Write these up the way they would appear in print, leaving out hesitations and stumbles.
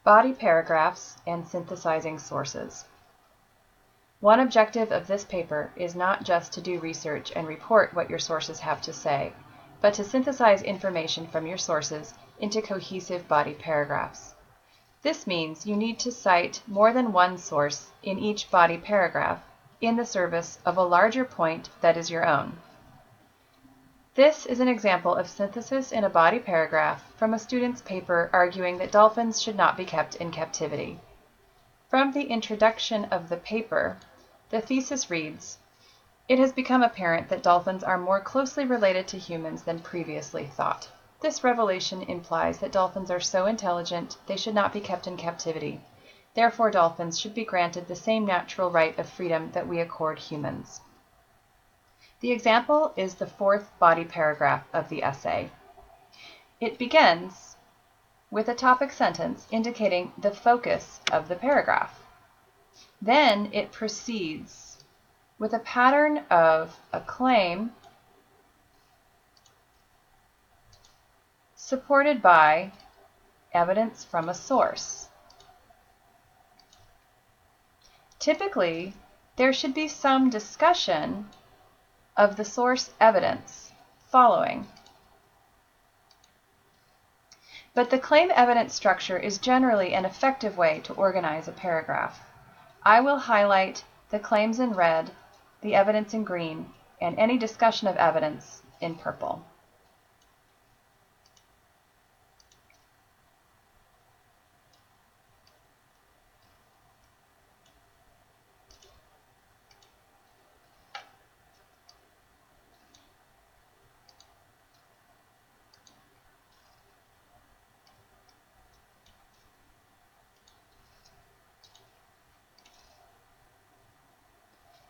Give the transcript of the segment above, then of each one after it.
Body paragraphs and synthesizing sources. One objective of this paper is not just to do research and report what your sources have to say, but to synthesize information from your sources into cohesive body paragraphs. This means you need to cite more than one source in each body paragraph in the service of a larger point that is your own. This is an example of synthesis in a body paragraph from a student's paper arguing that dolphins should not be kept in captivity. From the introduction of the paper, the thesis reads, "It has become apparent that dolphins are more closely related to humans than previously thought. This revelation implies that dolphins are so intelligent they should not be kept in captivity. Therefore, dolphins should be granted the same natural right of freedom that we accord humans." The example is the fourth body paragraph of the essay. It begins with a topic sentence indicating the focus of the paragraph. Then it proceeds with a pattern of a claim supported by evidence from a source. Typically, there should be some discussion of the source evidence following. But the claim evidence structure is generally an effective way to organize a paragraph. I will highlight the claims in red, the evidence in green, and any discussion of evidence in purple.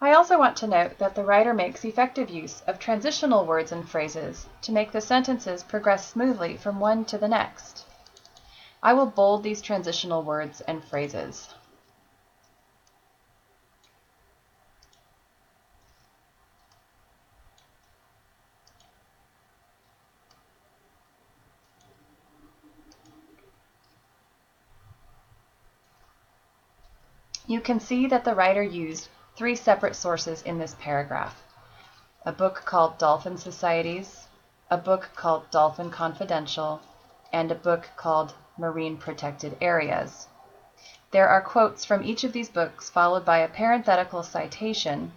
I also want to note that the writer makes effective use of transitional words and phrases to make the sentences progress smoothly from one to the next. I will bold these transitional words and phrases. You can see that the writer used three separate sources in this paragraph: a book called Dolphin Societies, a book called Dolphin Confidential, and a book called Marine Protected Areas. There are quotes from each of these books followed by a parenthetical citation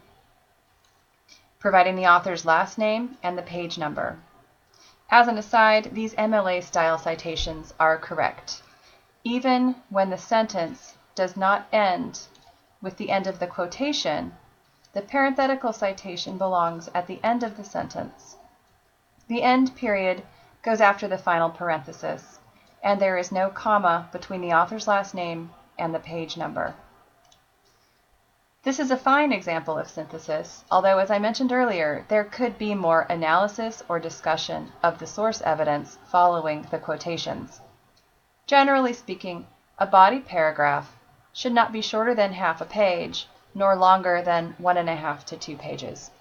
providing the author's last name and the page number. As an aside, these MLA-style citations are correct, even when the sentence does not end with the end of the quotation. The parenthetical citation belongs at the end of the sentence. The end period goes after the final parenthesis, and there is no comma between the author's last name and the page number. This is a fine example of synthesis, although, as I mentioned earlier, there could be more analysis or discussion of the source evidence following the quotations. Generally speaking, a body paragraph should not be shorter than half a page, nor longer than 1.5 to 2 pages.